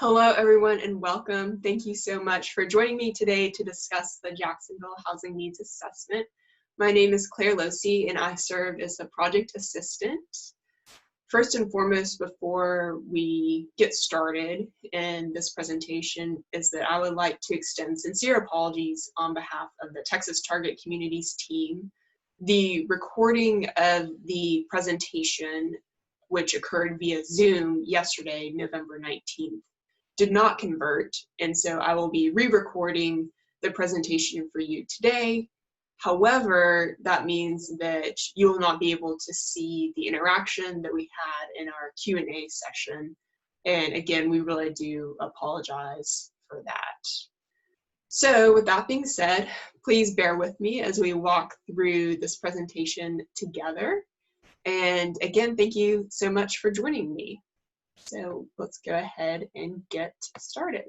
Hello, everyone, and welcome. Thank you so much for joining me today to discuss the Jacksonville Housing Needs Assessment. My name is Claire Losey, and I serve as the project assistant. First and foremost, before we get started in this presentation, is that I would like to extend sincere apologies on behalf of the Texas Target Communities team. The recording of the presentation, which occurred via Zoom yesterday, November 19th, did not convert, and so I will be re-recording the presentation for you today. However, that means that you will not be able to see the interaction that we had in our Q&A session. And again, we really do apologize for that. So with that being said, please bear with me as we walk through this presentation together. And again, thank you so much for joining me. So let's go ahead and get started.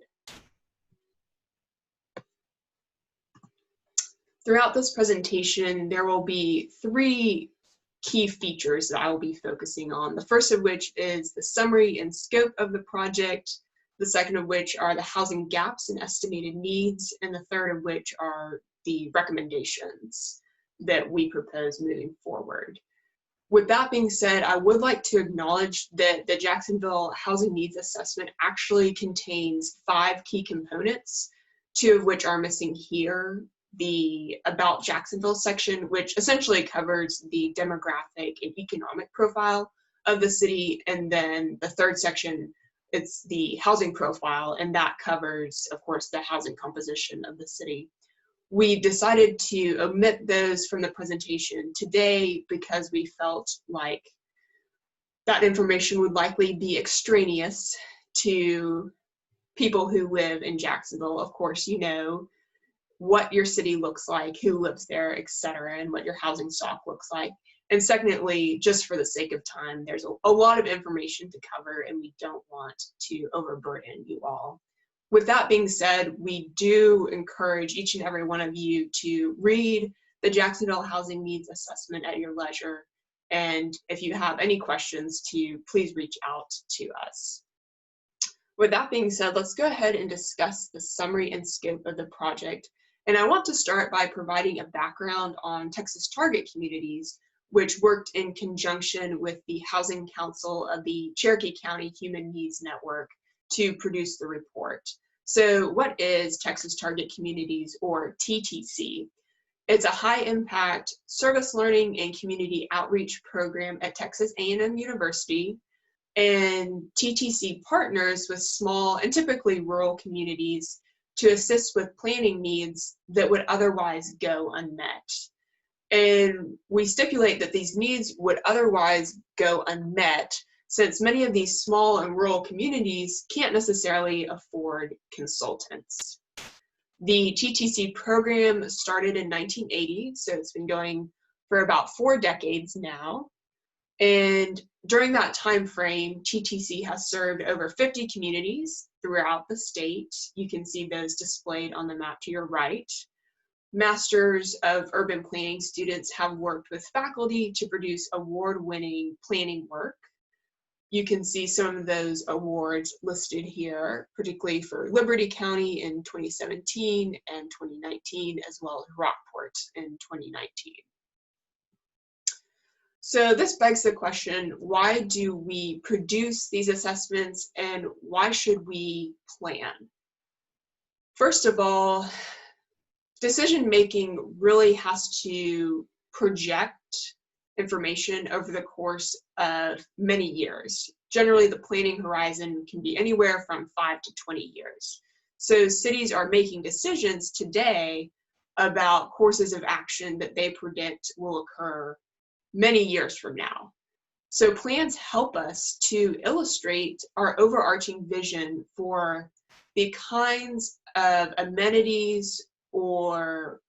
Throughout this presentation, there will be three key features that I will be focusing on. The first of which is the summary and scope of the project, the second of which are the housing gaps and estimated needs, and the third of which are the recommendations that we propose moving forward. With that being said, I would like to acknowledge that the Jacksonville Housing Needs Assessment actually contains 5 key components, 2 of which are missing here. The About Jacksonville section, which essentially covers the demographic and economic profile of the city, and then the third section, it's the housing profile, and that covers, of course, the housing composition of the city. We decided to omit those from the presentation today because we felt like that information would likely be extraneous to people who live in Jacksonville. Of course, you know what your city looks like, who lives there, etc., and what your housing stock looks like. And secondly, just for the sake of time, there's a lot of information to cover, and we don't want to overburden you all. With that being said, we do encourage each and every one of you to read the Jacksonville Housing Needs Assessment at your leisure. And if you have any questions, please reach out to us. With that being said, let's go ahead and discuss the summary and scope of the project. And I want to start by providing a background on Texas Target Communities, which worked in conjunction with the Housing Council of the Cherokee County Human Needs Network to produce the report. So what is Texas Target Communities, or TxTC? It's a high-impact service learning and community outreach program at Texas A&M University, and TxTC partners with small and typically rural communities to assist with planning needs that would otherwise go unmet. And we stipulate that these needs would otherwise go unmet since many of these small and rural communities can't necessarily afford consultants. The TxTC program started in 1980, so it's been going for about 4 decades now. And during that time frame, TxTC has served over 50 communities throughout the state. You can see those displayed on the map to your right. Masters of Urban Planning students have worked with faculty to produce award-winning planning work. You can see some of those awards listed here, particularly for Liberty County in 2017 and 2019, as well as Rockport in 2019. So this begs the question, why do we produce these assessments and why should we plan? First of all, decision-making really has to project information over the course of many years. Generally, the planning horizon can be anywhere from 5 to 20 years. So cities are making decisions today about courses of action that they predict will occur many years from now. So plans help us to illustrate our overarching vision for the kinds of amenities or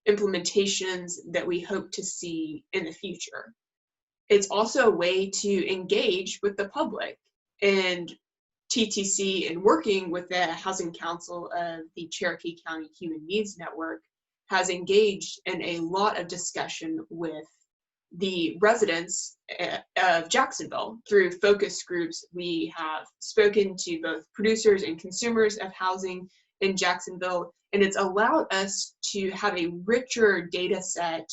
implementations that we hope to see in the future. It's also a way to engage with the public, and TxTC, in working with the Housing Council of the Cherokee County Human Needs Network, has engaged in a lot of discussion with the residents of Jacksonville. Through focus groups, we have spoken to both producers and consumers of housing in Jacksonville, and it's allowed us to have a richer data set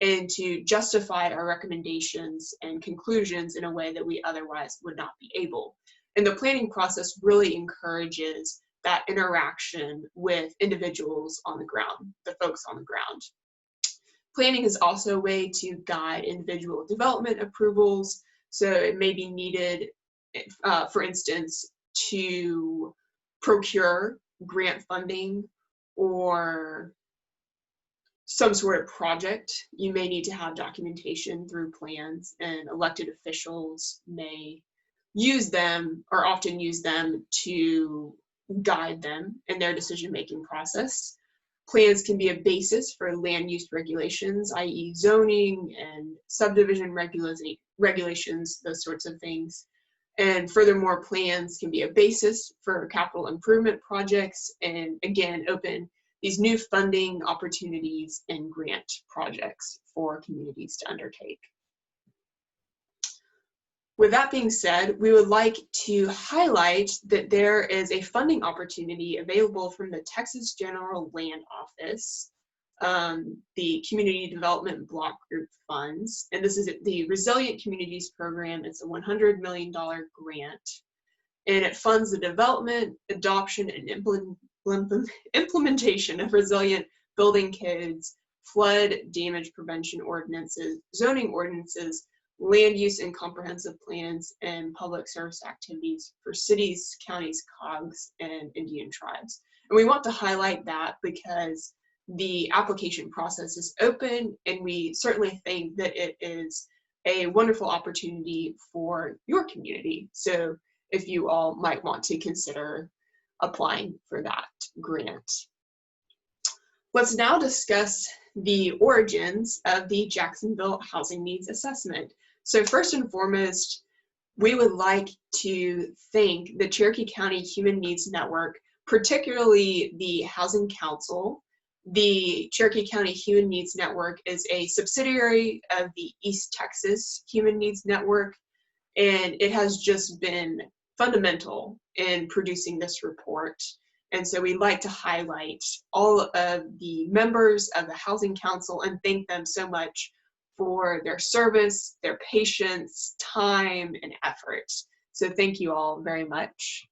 and to justify our recommendations and conclusions in a way that we otherwise would not be able. And the planning process really encourages that interaction with individuals on the ground, the folks on the ground. Planning is also a way to guide individual development approvals. So it may be needed, for instance, to procure grant funding or some sort of project. You may need to have documentation through plans, and elected officials may use them, or often use them, to guide them in their decision-making process. Plans can be a basis for land use regulations, i.e. zoning and subdivision regulations, those sorts of things. And furthermore, plans can be a basis for capital improvement projects, and again, open these new funding opportunities and grant projects for communities to undertake. With that being said, we would like to highlight that there is a funding opportunity available from the Texas General Land Office, the Community Development Block Group funds, and this is the Resilient Communities Program. It's a $100 million grant, and it funds the development, adoption, and implementation of resilient building codes, flood damage prevention ordinances, zoning ordinances, land use and comprehensive plans, and public service activities for cities, counties, COGs, and Indian tribes. And we want to highlight that because the application process is open, and we certainly think that it is a wonderful opportunity for your community. So if you all might want to consider applying for that grant. Let's now discuss the origins of the Jacksonville Housing Needs Assessment. So first and foremost, we would like to thank the Cherokee County Human Needs Network, particularly the Housing Council. The Cherokee County Human Needs Network is a subsidiary of the East Texas Human Needs Network, and it has just been fundamental in producing this report. And so we'd like to highlight all of the members of the Housing Council and thank them so much for their service, their patience, time, and effort. So thank you all very much.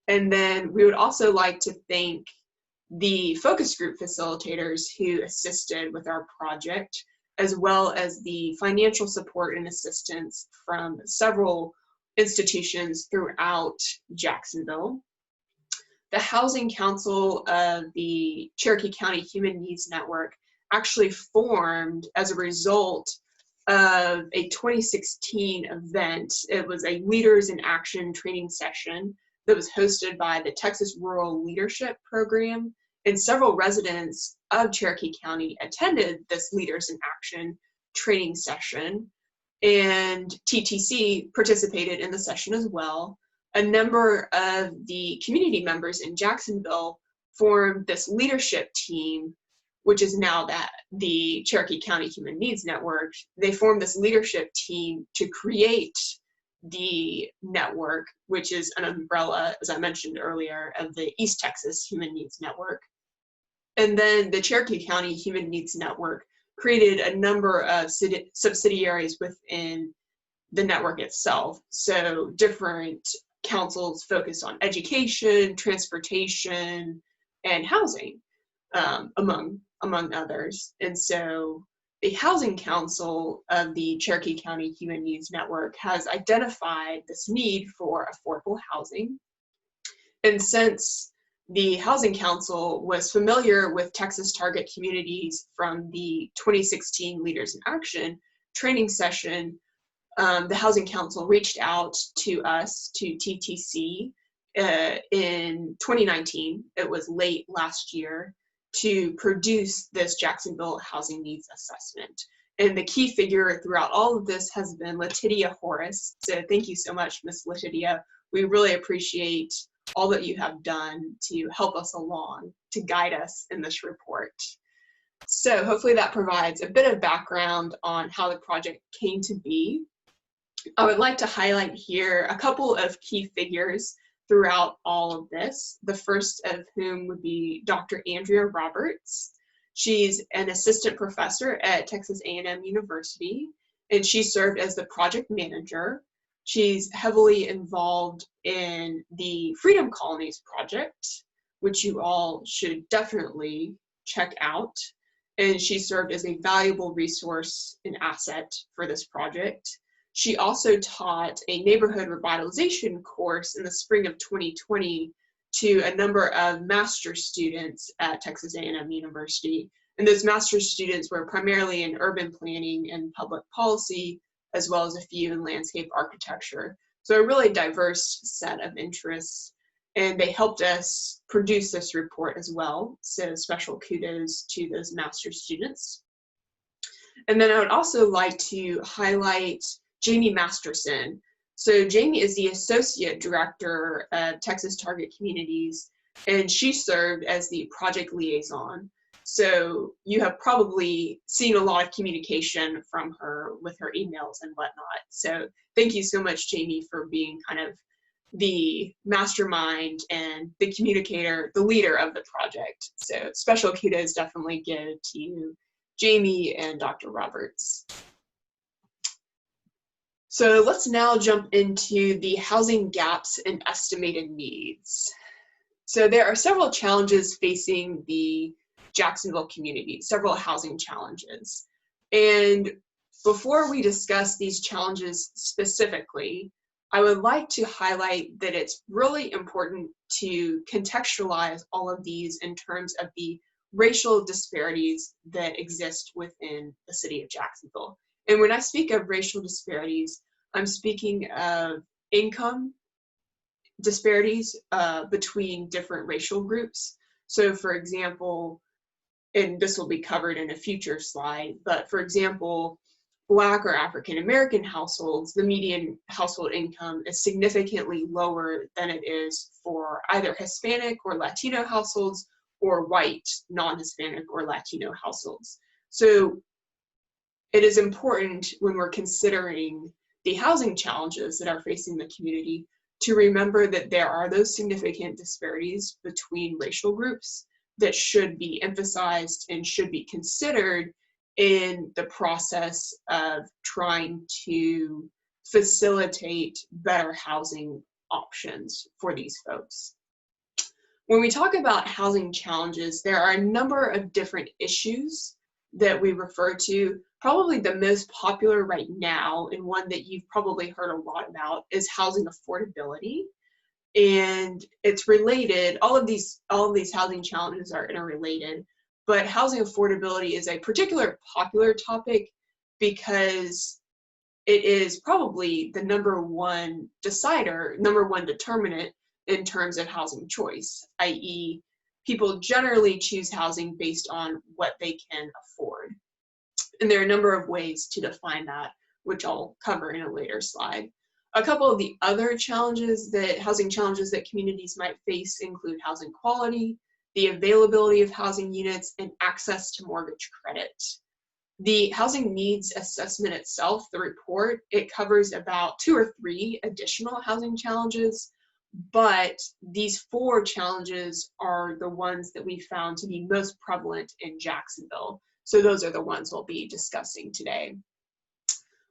And then we would also like to thank the focus group facilitators who assisted with our project, as well as the financial support and assistance from several institutions throughout Jacksonville. The Housing Council of the Cherokee County Human Needs Network actually formed as a result of a 2016 event. It was a Leaders in Action training session that was hosted by the Texas Rural Leadership Program, and several residents of Cherokee County attended this Leaders in Action training session, and TxTC participated in the session as well. A number of the community members in Jacksonville formed this leadership team, which is now the Cherokee County Human Needs Network. They formed this leadership team to create the network, which is an umbrella, as I mentioned earlier, of the East Texas Human Needs Network. And then the Cherokee County Human Needs Network created a number of subsidiaries within the network itself. So different councils focused on education, transportation, and housing, among others. And so the Housing Council of the Cherokee County Human Needs Network has identified this need for affordable housing. And since the Housing Council was familiar with Texas target communities from the 2016 Leaders in Action training session, the Housing Council reached out to us, to TxTC, in 2019. It was late last year, to produce this Jacksonville Housing Needs Assessment. And the key figure throughout all of this has been Letitia Horace. So thank you so much, Ms. Letitia. We really appreciate all that you have done to help us along, to guide us in this report. So hopefully that provides a bit of background on how the project came to be. I would like to highlight here a couple of key figures throughout all of this, the first of whom would be Dr. Andrea Roberts. She's an assistant professor at Texas A&M University, and she served as the project manager. She's heavily involved in the Freedom Colonies project, which you all should definitely check out. And she served as a valuable resource and asset for this project. She also taught a neighborhood revitalization course in the spring of 2020 to a number of master's students at Texas A&M University. And those master's students were primarily in urban planning and public policy, as well as a few in landscape architecture. So a really diverse set of interests. And they helped us produce this report as well. So special kudos to those master's students. And then I would also like to highlight Jamie Masterson. So Jamie is the Associate Director of Texas Target Communities, and she served as the project liaison. So you have probably seen a lot of communication from her with her emails and whatnot. So thank you so much, Jamie, for being kind of the mastermind and the communicator, the leader of the project. So special kudos definitely give to you, Jamie and Dr. Roberts. So let's now jump into the housing gaps and estimated needs. So there are several challenges facing the Jacksonville community, several housing challenges. And before we discuss these challenges specifically, I would like to highlight that it's really important to contextualize all of these in terms of the racial disparities that exist within the city of Jacksonville. And when I speak of racial disparities, I'm speaking of income disparities between different racial groups. So for example, and this will be covered in a future slide, but for example, Black or African American households, the median household income is significantly lower than it is for either Hispanic or Latino households or white, non-Hispanic or Latino households. So it is important when we're considering the housing challenges that are facing the community to remember that there are those significant disparities between racial groups that should be emphasized and should be considered in the process of trying to facilitate better housing options for these folks. When we talk about housing challenges, there are a number of different issues that we refer to. Probably the most popular right now, and one that you've probably heard a lot about, is housing affordability. And it's related, all of these housing challenges are interrelated, but housing affordability is a particular popular topic because it is probably the number one determinant in terms of housing choice, i.e. people generally choose housing based on what they can afford. And there are a number of ways to define that, which I'll cover in a later slide. A couple of the other housing challenges that communities might face include housing quality, the availability of housing units, and access to mortgage credit. The Housing Needs Assessment itself, the report, it covers about 2 or 3 additional housing challenges, but these 4 challenges are the ones that we found to be most prevalent in Jacksonville. So those are the ones we'll be discussing today.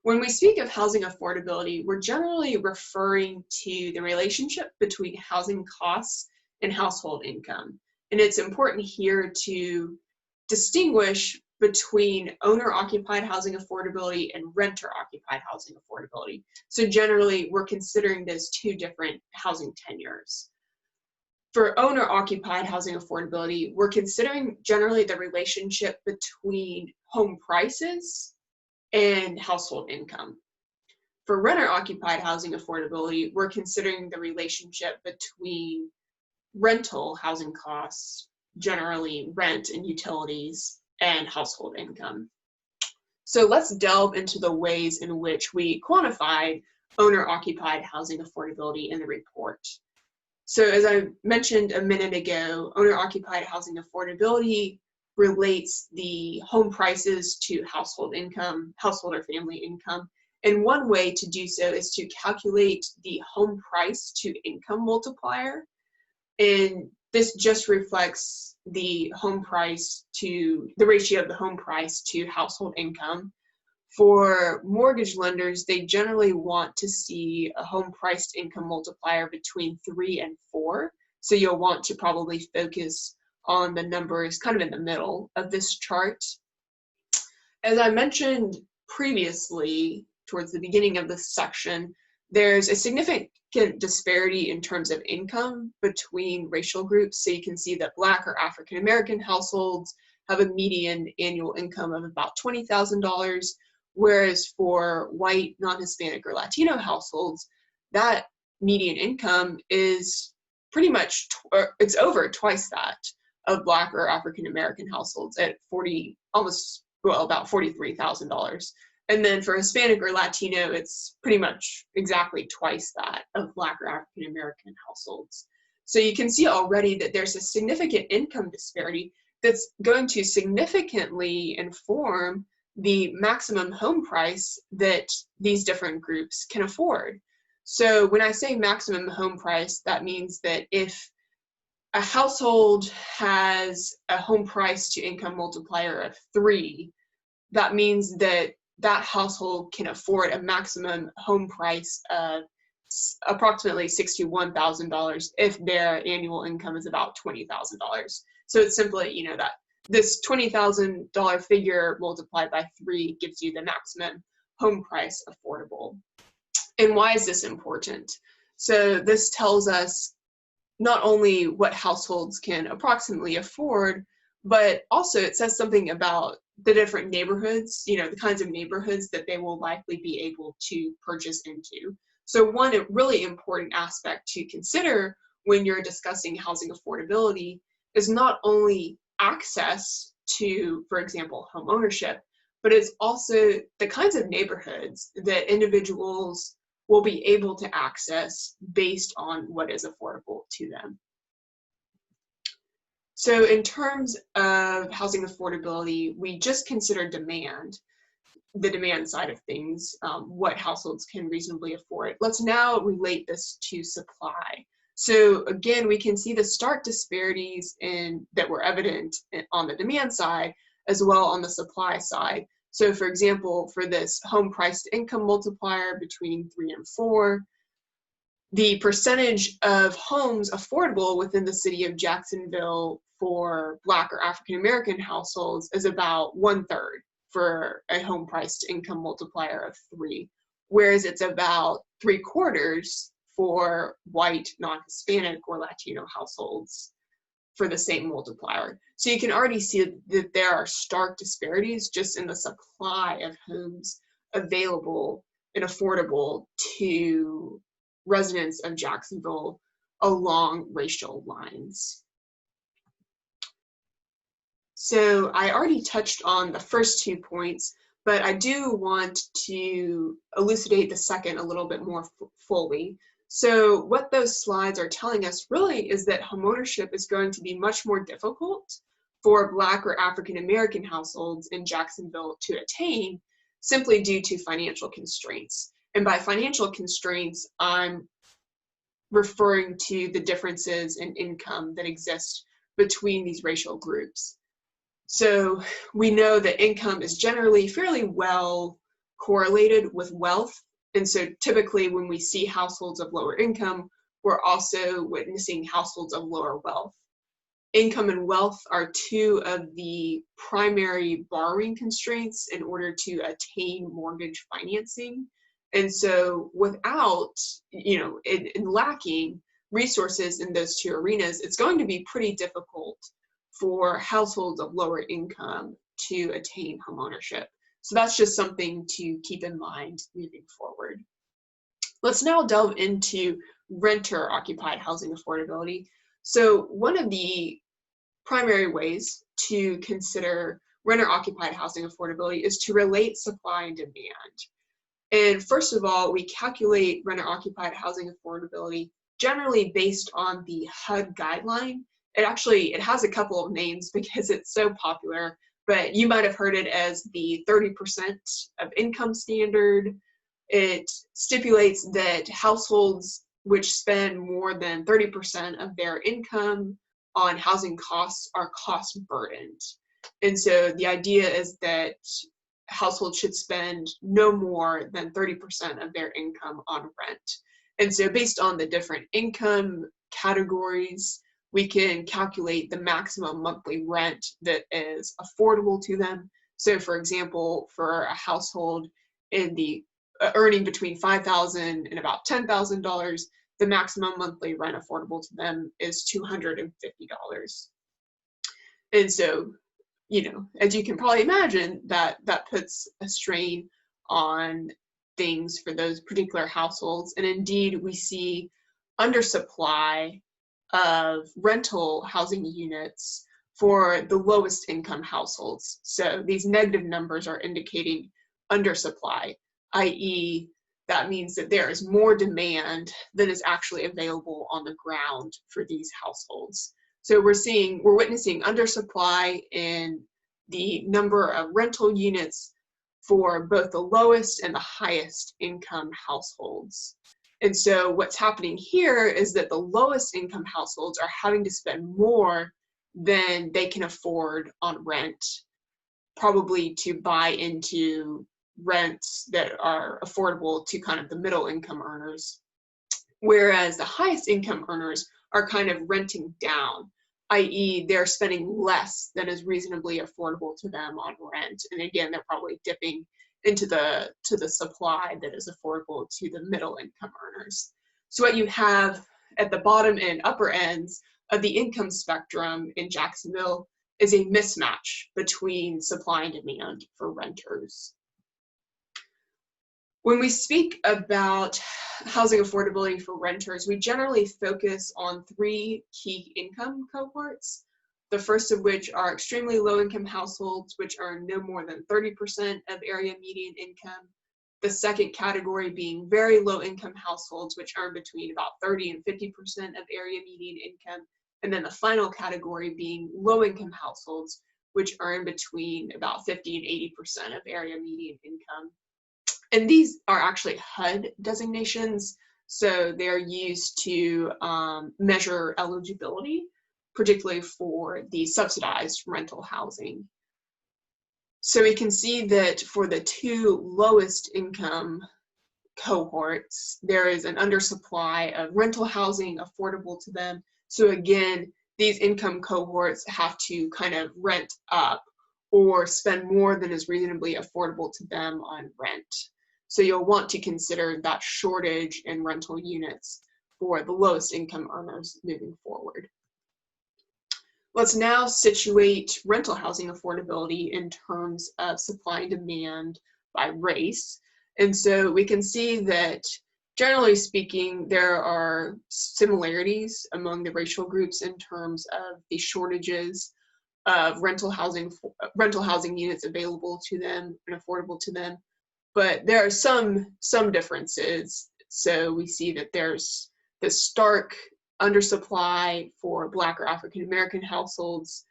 When we speak of housing affordability, we're generally referring to the relationship between housing costs and household income. And it's important here to distinguish between owner-occupied housing affordability and renter-occupied housing affordability. So generally, we're considering those 2 different housing tenures. For owner-occupied housing affordability, we're considering generally the relationship between home prices and household income. For renter-occupied housing affordability, we're considering the relationship between rental housing costs, generally rent and utilities, and household income. So let's delve into the ways in which we quantified owner-occupied housing affordability in the report. So as I mentioned a minute ago, owner-occupied housing affordability relates the home prices to household income, household or family income. And one way to do so is to calculate the home price to income multiplier. And this just reflects the home price to the ratio of the home price to household income. For mortgage lenders, they generally want to see a home price to income multiplier between 3 and 4. So you'll want to probably focus on the numbers kind of in the middle of this chart. As I mentioned previously, towards the beginning of this section, there's a significant disparity in terms of income between racial groups. So you can see that Black or African American households have a median annual income of about $20,000, whereas for white, non-Hispanic, or Latino households, that median income is pretty much, it's over twice that of Black or African American households at about $43,000. And then for Hispanic or Latino, it's pretty much exactly twice that of Black or African American households. So you can see already that there's a significant income disparity that's going to significantly inform the maximum home price that these different groups can afford. So when I say maximum home price, that means that if a household has a home price to income multiplier of 3, that means that that household can afford a maximum home price of approximately $61,000 if their annual income is about $20,000. So it's simply, that this $20,000 figure multiplied by 3 gives you the maximum home price affordable. And why is this important? So this tells us not only what households can approximately afford, but also it says something about the different neighborhoods, the kinds of neighborhoods that they will likely be able to purchase into. So one really important aspect to consider when you're discussing housing affordability is not only access to, for example, home ownership, but it's also the kinds of neighborhoods that individuals will be able to access based on what is affordable to them. So in terms of housing affordability, we just consider demand, the demand side of things, what households can reasonably afford. Let's now relate this to supply. So again, we can see the stark disparities that were evident on the demand side, as well on the supply side. So for example, for this home price to income multiplier between 3 and 4, the percentage of homes affordable within the city of Jacksonville for Black or African American households is about 1/3 for a home price to income multiplier of 3, whereas it's about 3/4 for white, non-Hispanic, or Latino households for the same multiplier. So you can already see that there are stark disparities just in the supply of homes available and affordable to residents of Jacksonville along racial lines. So I already touched on the first 2 points, but I do want to elucidate the second a little bit more fully. So what those slides are telling us really is that homeownership is going to be much more difficult for Black or African American households in Jacksonville to attain, simply due to financial constraints. And by financial constraints, I'm referring to the differences in income that exist between these racial groups. So we know that income is generally fairly well correlated with wealth. And so typically when we see households of lower income, we're also witnessing households of lower wealth. Income and wealth are 2 of the primary borrowing constraints in order to attain mortgage financing. And so without, in lacking resources in those 2 arenas, it's going to be pretty difficult for households of lower income to attain homeownership. So that's just something to keep in mind moving forward. Let's now delve into renter-occupied housing affordability. So one of the primary ways to consider renter-occupied housing affordability is to relate supply and demand. And first of all, we calculate renter-occupied housing affordability generally based on the HUD guideline it has a couple of names because it's so popular, but you might have heard it as the 30% of income standard. It stipulates that households which spend more than 30% of their income on housing costs are cost burdened. And so the idea is that households should spend no more than 30% of their income on rent. And so based on the different income categories, we can calculate the maximum monthly rent that is affordable to them. So for example, for a household in the earning between $5,000 and about $10,000, the maximum monthly rent affordable to them is $250. And so, as you can probably imagine, that puts a strain on things for those particular households. And indeed, we see undersupply of rental housing units for the lowest income households. So these negative numbers are indicating undersupply, i.e., that means that there is more demand than is actually available on the ground for these households. So we're witnessing undersupply in the number of rental units for both the lowest and the highest income households. And so what's happening here is that the lowest income households are having to spend more than they can afford on rent, probably to buy into rents that are affordable to kind of the middle income earners. Whereas the highest income earners are kind of renting down, i.e. they're spending less than is reasonably affordable to them on rent. And again, they're probably dipping into the supply that is affordable to the middle income earners. So what you have at the bottom and upper ends of the income spectrum in Jacksonville is a mismatch between supply and demand for renters. When we speak about housing affordability for renters, we generally focus on three key income cohorts. The first of which are extremely low income households, which earn no more than 30% of area median income. The second category being very low income households, which earn between about 30 and 50% of area median income. And then the final category being low income households, which earn between about 50 and 80% of area median income. And these are actually HUD designations, so they're used to measure eligibility, particularly for the subsidized rental housing. So we can see that for the two lowest income cohorts, there is an undersupply of rental housing affordable to them. So again, these income cohorts have to kind of rent up or spend more than is reasonably affordable to them on rent. So you'll want to consider that shortage in rental units for the lowest income earners moving forward. Let's now situate rental housing affordability in terms of supply and demand by race. And so we can see that, generally speaking, there are similarities among the racial groups in terms of the shortages of rental housing units available to them and affordable to them. But there are some differences. So we see that there's this stark undersupply for Black or African American households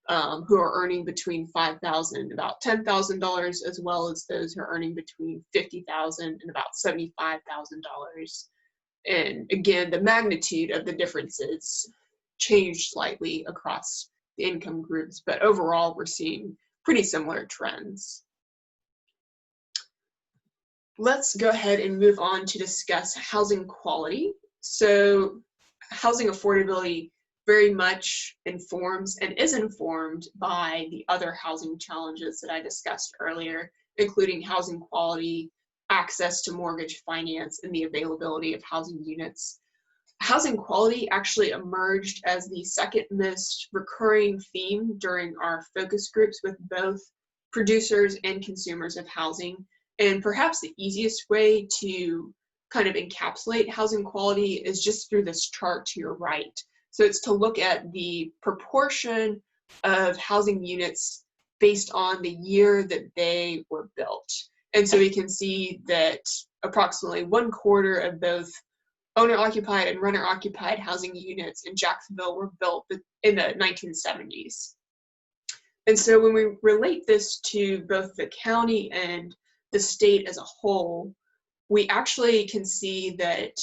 who are earning between $5,000 and about $10,000, as well as those who are earning between $50,000 and about $75,000. And again, the magnitude of the differences change slightly across the income groups, but overall we're seeing pretty similar trends. Let's go ahead and move on to discuss housing quality. So housing affordability very much informs and is informed by the other housing challenges that I discussed earlier, including housing quality, access to mortgage finance, and the availability of housing units. Housing quality actually emerged as the second most recurring theme during our focus groups with both producers and consumers of housing. And perhaps the easiest way to kind of encapsulate housing quality is just through this chart to your right. So it's to look at the proportion of housing units based on the year that they were built. And so we can see that approximately 1/4 of both owner-occupied and renter-occupied housing units in Jacksonville were built in the 1970s. And so when we relate this to both the county and the state as a whole, we actually can see that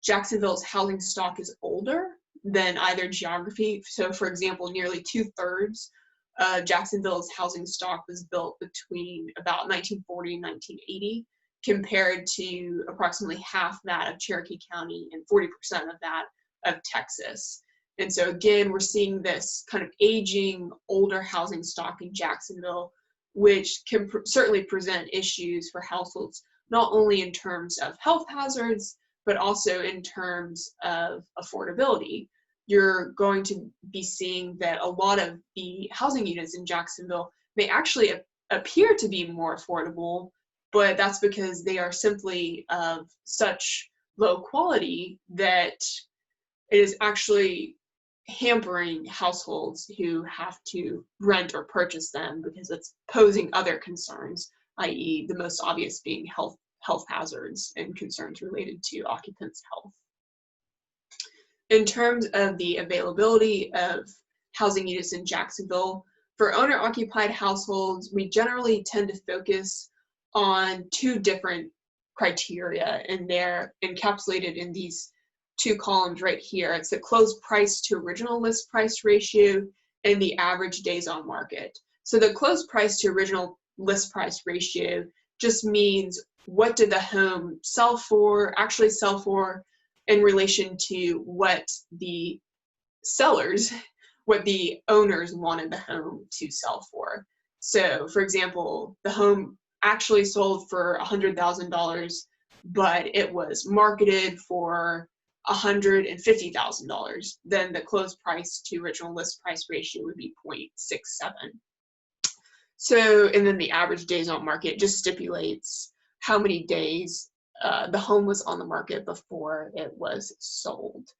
Jacksonville's housing stock is older than either geography. So for example, nearly 2/3 of Jacksonville's housing stock was built between about 1940 and 1980, compared to approximately half that of Cherokee County and 40% of that of Texas. And so again, we're seeing this kind of aging, older housing stock in Jacksonville, which can certainly present issues for households, not only in terms of health hazards, but also in terms of affordability. You're going to be seeing that a lot of the housing units in Jacksonville may actually appear to be more affordable, but that's because they are simply of such low quality that it is actually hampering households who have to rent or purchase them because it's posing other concerns, i.e. the most obvious being health hazards and concerns related to occupants' health. In terms of the availability of housing units in Jacksonville, for owner-occupied households, we generally tend to focus on two different criteria, and they're encapsulated in these two columns right here. It's the closed price to original list price ratio and the average days on market. So the closed price to original list price ratio just means what did the home actually sell for in relation to what the sellers, what the owners wanted the home to sell for. So for example, the home actually sold for $100,000, but it was marketed for $150,000, then the closed price to original list price ratio would be 0.67. So, and then the average days on market just stipulates how many days the home was on the market before it was sold.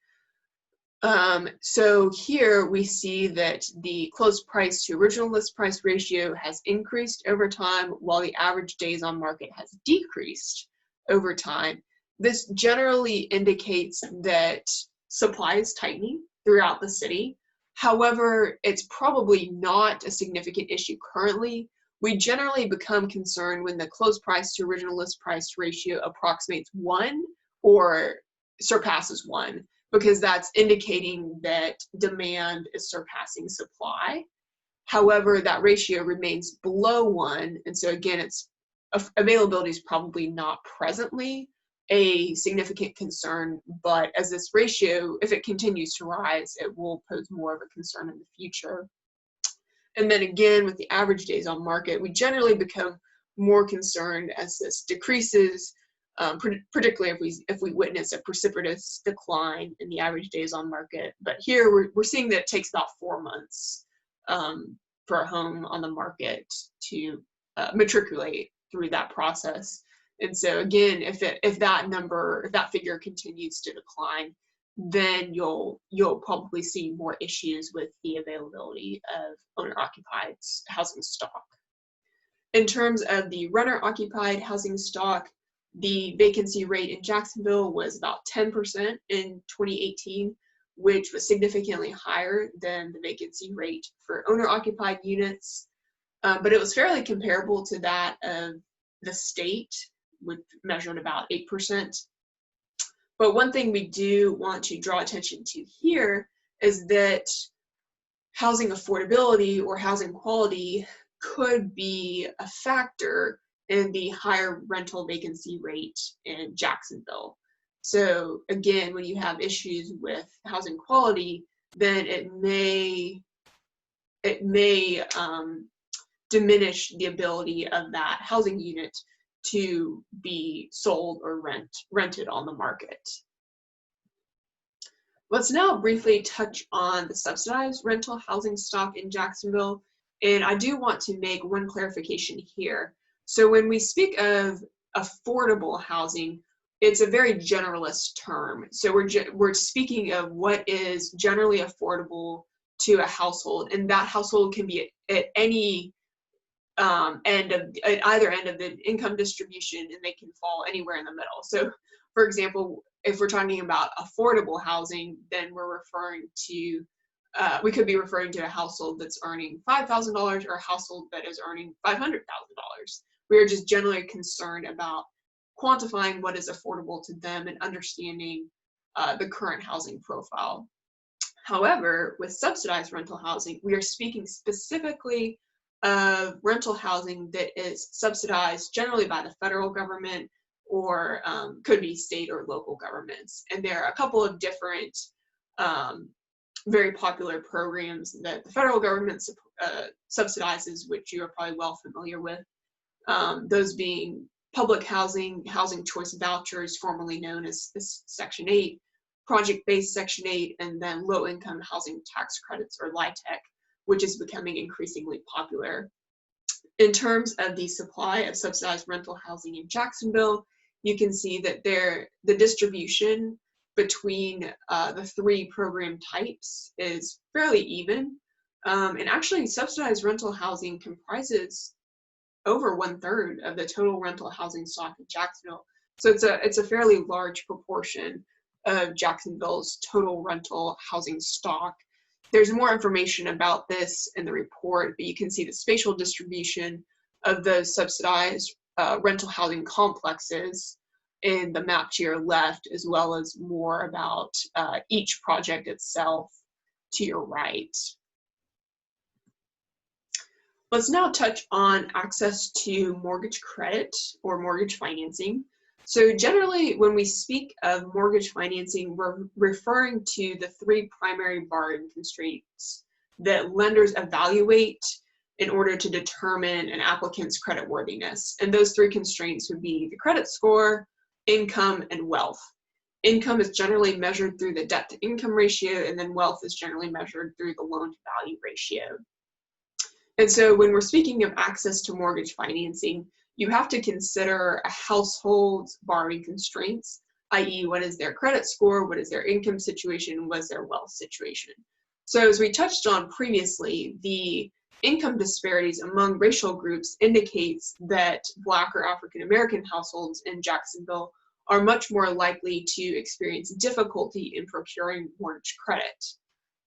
So here we see that the closed price to original list price ratio has increased over time, while the average days on market has decreased over time. This generally indicates that supply is tightening throughout the city. However, it's probably not a significant issue currently. We generally become concerned when the closed price to original list price ratio approximates 1 or surpasses 1, because that's indicating that demand is surpassing supply. However, that ratio remains below 1, and so again, availability is probably not presently a significant concern, but as this ratio, if it continues to rise, it will pose more of a concern in the future. And then again, with the average days on market, we generally become more concerned as this decreases, particularly if we witness a precipitous decline in the average days on market. But here we're seeing that it takes about 4 months for a home on the market to matriculate through that process. And so again, if that figure continues to decline, then you'll probably see more issues with the availability of owner-occupied housing stock. In terms of the renter-occupied housing stock, the vacancy rate in Jacksonville was about 10% in 2018, which was significantly higher than the vacancy rate for owner-occupied units, but it was fairly comparable to that of the state, which measured about 8%. But one thing we do want to draw attention to here is that housing affordability or housing quality could be a factor in the higher rental vacancy rate in Jacksonville. So again, when you have issues with housing quality, then it may diminish the ability of that housing unit to be sold or rented on the market. Let's now briefly touch on the subsidized rental housing stock in Jacksonville. And I do want to make one clarification here. So when we speak of affordable housing, it's a very generalist term. So we're speaking of what is generally affordable to a household, and that household can be at any at either end of the income distribution, and they can fall anywhere in the middle. So for example, if we're talking about affordable housing, then we're referring to, we could be referring to a household that's earning $5,000 or a household that is earning $500,000. We are just generally concerned about quantifying what is affordable to them and understanding the current housing profile. However, with subsidized rental housing, we are speaking specifically of rental housing that is subsidized generally by the federal government or could be state or local governments. And there are a couple of different very popular programs that the federal government subsidizes, which you are probably well familiar with. Those being public housing, housing choice vouchers, formerly known as Section 8, project-based Section 8, and then low-income housing tax credits, or LIHTC, which is becoming increasingly popular. In terms of the supply of subsidized rental housing in Jacksonville, you can see that the distribution between the three program types is fairly even. And actually, subsidized rental housing comprises over 1/3 of the total rental housing stock in Jacksonville. So it's a fairly large proportion of Jacksonville's total rental housing stock. There's more information about this in the report, but you can see the spatial distribution of those subsidized rental housing complexes in the map to your left, as well as more about each project itself to your right. Let's now touch on access to mortgage credit or mortgage financing. So generally, when we speak of mortgage financing, we're referring to the three primary borrowing constraints that lenders evaluate in order to determine an applicant's creditworthiness. And those three constraints would be the credit score, income, and wealth. Income is generally measured through the debt-to-income ratio, and then wealth is generally measured through the loan-to-value ratio. And so when we're speaking of access to mortgage financing, you have to consider a household's borrowing constraints, i.e. what is their credit score, what is their income situation, what is their wealth situation. So as we touched on previously, the income disparities among racial groups indicates that Black or African American households in Jacksonville are much more likely to experience difficulty in procuring mortgage credit.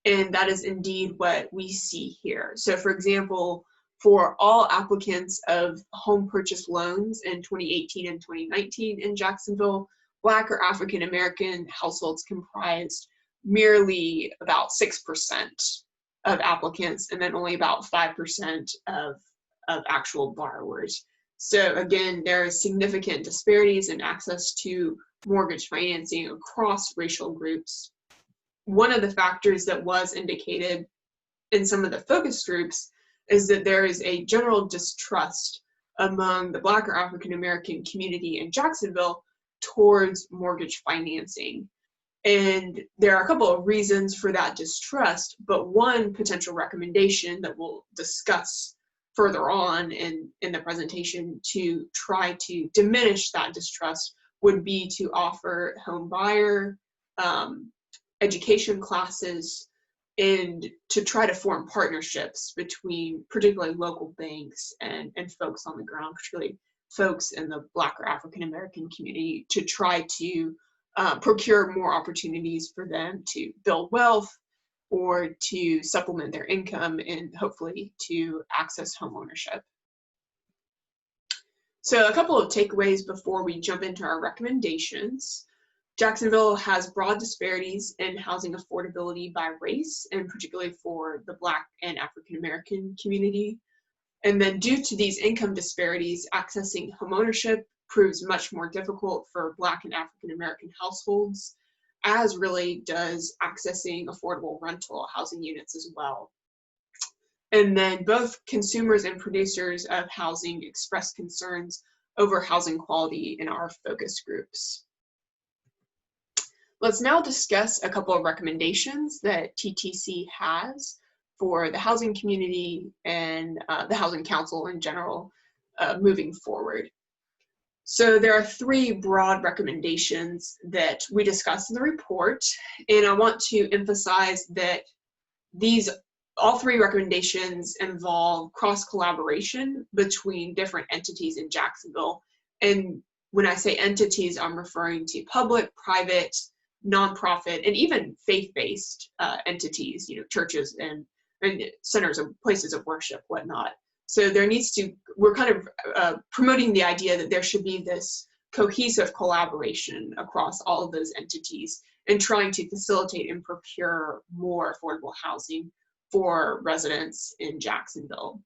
And that is indeed what we see here. So for example, for all applicants of home purchase loans in 2018 and 2019 in Jacksonville, Black or African American households comprised merely about 6% of applicants, and then only about 5% of actual borrowers. So again, there are significant disparities in access to mortgage financing across racial groups. One of the factors that was indicated in some of the focus groups is that there is a general distrust among the Black or African American community in Jacksonville towards mortgage financing. And there are a couple of reasons for that distrust, but one potential recommendation that we'll discuss further on in the presentation to try to diminish that distrust would be to offer home buyer education classes and to try to form partnerships between particularly local banks and folks on the ground, particularly folks in the Black or African American community, to try to procure more opportunities for them to build wealth or to supplement their income and hopefully to access home ownership. So a couple of takeaways before we jump into our recommendations. Jacksonville has broad disparities in housing affordability by race, and particularly for the Black and African American community. And then due to these income disparities, accessing homeownership proves much more difficult for Black and African American households, as really does accessing affordable rental housing units as well. And then both consumers and producers of housing express concerns over housing quality in our focus groups. Let's now discuss a couple of recommendations that TxTC has for the housing community and the Housing Council in general moving forward. So there are three broad recommendations that we discussed in the report, and I want to emphasize that all three recommendations involve cross-collaboration between different entities in Jacksonville, and when I say entities, I'm referring to public, private, nonprofit, and even faith-based entities, churches and centers of places of worship, whatnot. So we're kind of promoting the idea that there should be this cohesive collaboration across all of those entities and trying to facilitate and procure more affordable housing for residents in Jacksonville.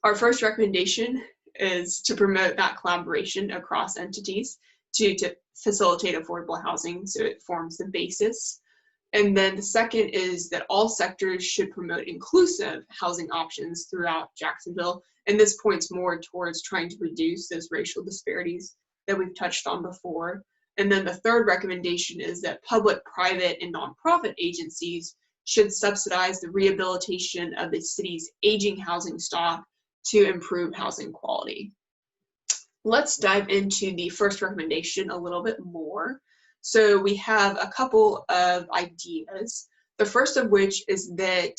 Our first recommendation is to promote that collaboration across entities to facilitate affordable housing, so it forms the basis. And then the second is that all sectors should promote inclusive housing options throughout Jacksonville, and this points more towards trying to reduce those racial disparities that we've touched on before. And then the third recommendation is that public, private, and nonprofit agencies should subsidize the rehabilitation of the city's aging housing stock to improve housing quality. Let's dive into the first recommendation a little bit more. So we have a couple of ideas. The first of which is that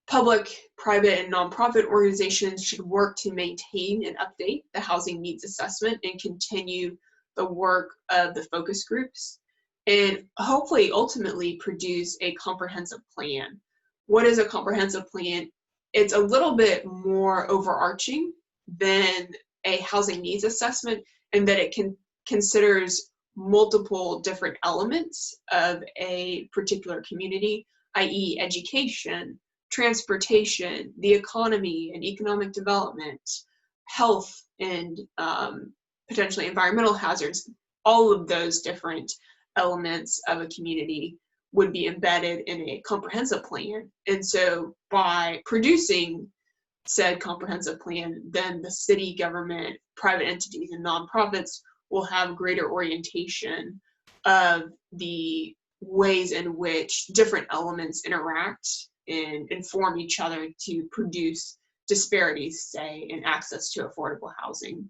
public, private, and nonprofit organizations should work to maintain and update the housing needs assessment and continue the work of the focus groups, and hopefully ultimately produce a comprehensive plan. What is a comprehensive plan? It's a little bit more overarching than a housing needs assessment, in that it considers multiple different elements of a particular community, i.e. education, transportation, the economy and economic development, health, and potentially environmental hazards. All of those different elements of a community would be embedded in a comprehensive plan. And so by producing said comprehensive plan, then the city, government, private entities, and nonprofits will have greater orientation of the ways in which different elements interact and inform each other to produce disparities, say, in access to affordable housing.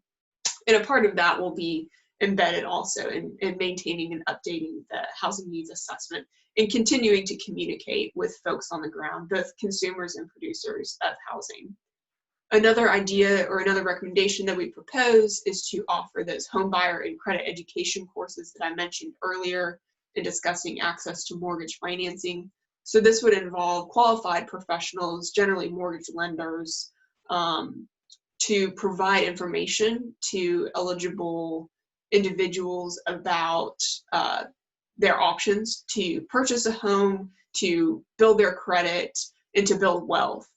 And a part of that will be embedded also in maintaining and updating the housing needs assessment and continuing to communicate with folks on the ground, both consumers and producers of housing. Another idea or another recommendation that we propose is to offer those home buyer and credit education courses that I mentioned earlier in discussing access to mortgage financing. So this would involve qualified professionals, generally mortgage lenders, to provide information to eligible individuals about their options to purchase a home, to build their credit, and to build wealth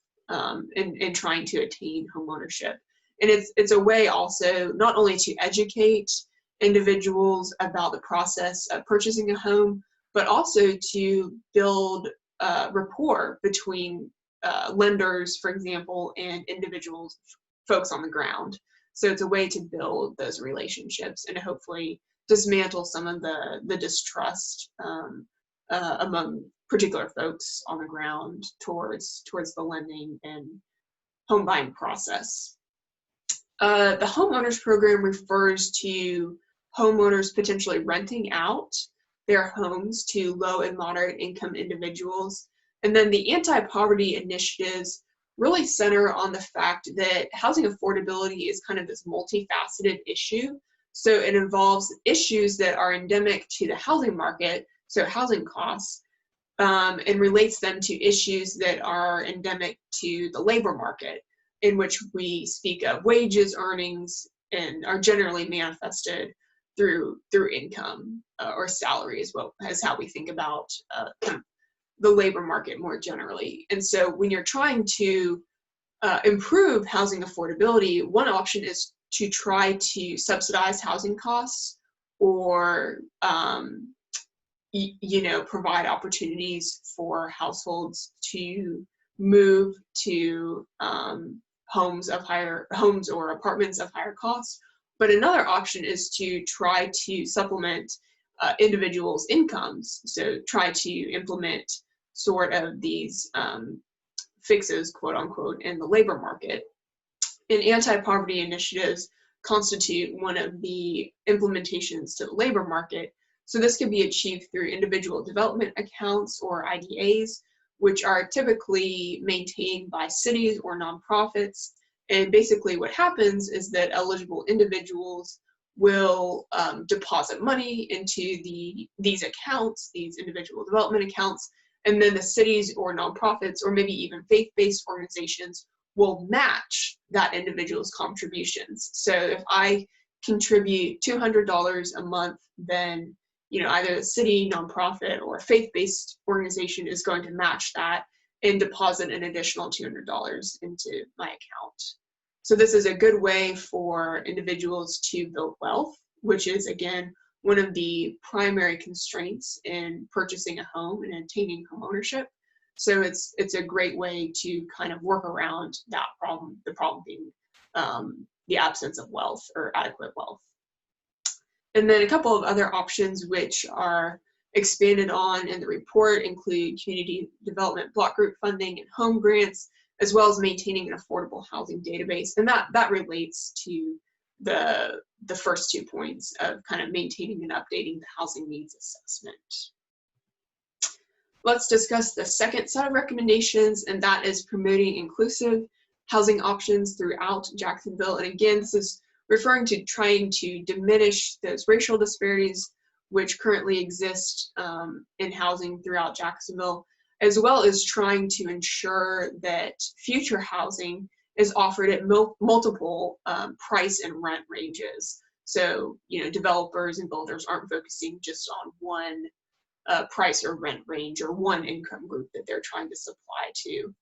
in trying to attain homeownership. And it's a way also not only to educate individuals about the process of purchasing a home, but also to build rapport between lenders, for example, and individuals, folks on the ground. So it's a way to build those relationships and hopefully dismantle some of the distrust among particular folks on the ground towards the lending and home buying process. The homeowners program refers to homeowners potentially renting out their homes to low and moderate income individuals. And then the anti-poverty initiatives really center on the fact that housing affordability is kind of this multifaceted issue. So it involves issues that are endemic to the housing market, so housing costs, and relates them to issues that are endemic to the labor market, in which we speak of wages, earnings, and are generally manifested through income or salary as how we think about the labor market more generally. And so when you're trying to improve housing affordability, one option is to try to subsidize housing costs or provide opportunities for households to move to homes or apartments of higher costs. But another option is to try to supplement individuals' incomes. So try to implement sort of these fixes, quote unquote, in the labor market. And anti-poverty initiatives constitute one of the implementations to the labor market. So this can be achieved through individual development accounts or IDAs, which are typically maintained by cities or nonprofits. And basically what happens is that eligible individuals will deposit money into these accounts, these individual development accounts, and then the cities or nonprofits or maybe even faith-based organizations will match that individual's contributions. So if I contribute $200 a month, then either the city, nonprofit, or faith-based organization is going to match that and deposit an additional $200 into my account. So this is a good way for individuals to build wealth, which is, again, one of the primary constraints in purchasing a home and attaining home ownership. So it's a great way to kind of work around that problem, the problem being the absence of wealth or adequate wealth. And then a couple of other options which are expanded on in the report include community development block group funding and home grants, as well as maintaining an affordable housing database. And that relates to the first 2 points of kind of maintaining and updating the housing needs assessment. Let's discuss the second set of recommendations, and that is promoting inclusive housing options throughout Jacksonville. And again, this is referring to trying to diminish those racial disparities which currently exist in housing throughout Jacksonville, as well as trying to ensure that future housing is offered at multiple price and rent ranges. So, developers and builders aren't focusing just on one price or rent range or one income group that they're trying to supply to.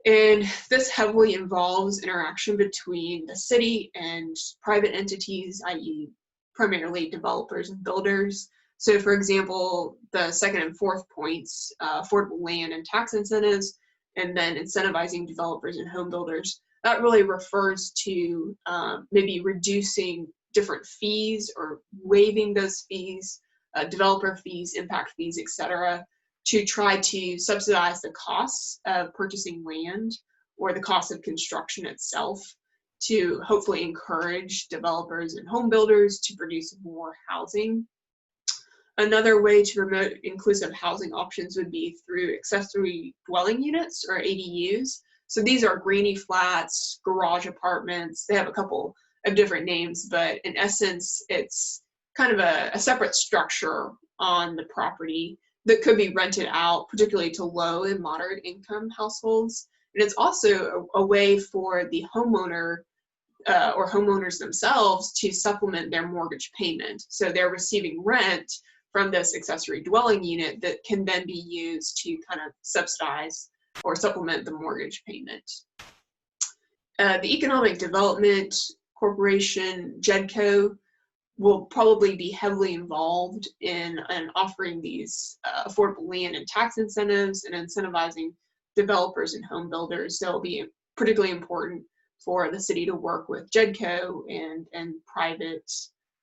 And this heavily involves interaction between the city and private entities, i.e. primarily developers and builders. So for example, the second and fourth points, affordable land and tax incentives, and then incentivizing developers and home builders, that really refers to maybe reducing different fees or waiving those fees, developer fees, impact fees, etc., to try to subsidize the costs of purchasing land or the cost of construction itself, to hopefully encourage developers and home builders to produce more housing. Another way to promote inclusive housing options would be through accessory dwelling units, or ADUs. So these are granny flats, garage apartments. They have a couple of different names, but in essence, it's kind of a separate structure on the property that could be rented out, particularly to low and moderate income households. And it's also a way for the homeowner or homeowners themselves to supplement their mortgage payment. So they're receiving rent from this accessory dwelling unit that can then be used to kind of subsidize or supplement the mortgage payment. The Economic Development Corporation, JEDCO, will probably be heavily involved in offering these affordable land and tax incentives and incentivizing developers and home builders. So it'll be particularly important for the city to work with JEDCO and private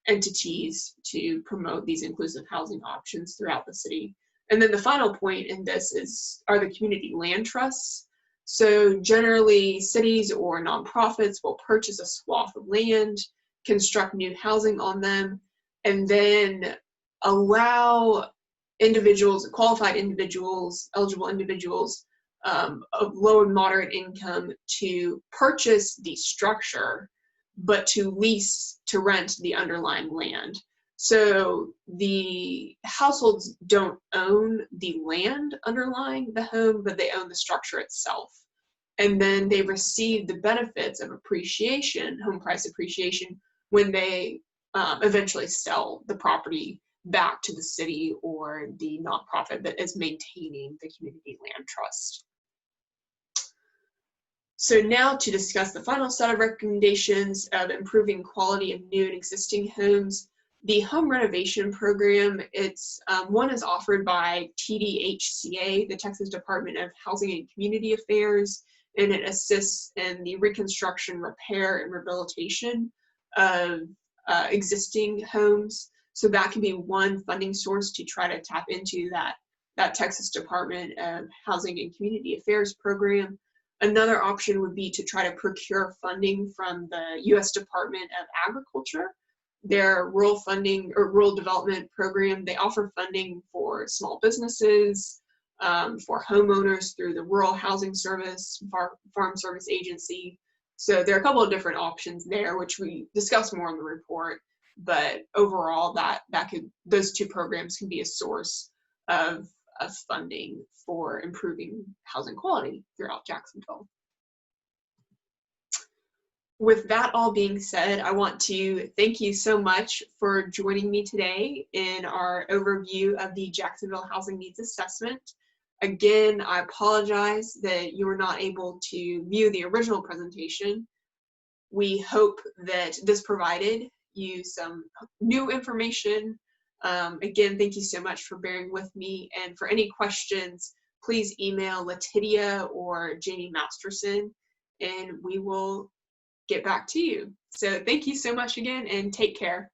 entities to promote these inclusive housing options throughout the city. And then the final point in this are the community land trusts. So generally, cities or nonprofits will purchase a swath of land, construct new housing on them, and then allow individuals, qualified individuals, eligible individuals of low and moderate income to purchase the structure, but to lease, to rent the underlying land. So the households don't own the land underlying the home, but they own the structure itself. And then they receive the benefits of appreciation, home price appreciation, when they eventually sell the property back to the city or the nonprofit that is maintaining the community land trust. So now to discuss the final set of recommendations of improving quality of new and existing homes. The home renovation program, one is offered by TxTC, the Texas Department of Housing and Community Affairs, and it assists in the reconstruction, repair, and rehabilitation of existing homes. So that can be one funding source to try to tap into that Texas Department of Housing and Community Affairs program. Another option would be to try to procure funding from the U.S. Department of Agriculture. Their rural funding or rural development program, they offer funding for small businesses, for homeowners through the Rural Housing Service, Farm Service Agency. So there are a couple of different options there, which we discuss more in the report. But overall, those two programs can be a source of funding for improving housing quality throughout Jacksonville. With that all being said, I want to thank you so much for joining me today in our overview of the Jacksonville Housing Needs Assessment. Again, I apologize that you were not able to view the original presentation. We hope that this provided you some new information. Again, thank you so much for bearing with me. And for any questions, please email Latidia or Jamie Masterson, and we will get back to you. So thank you so much again, and take care.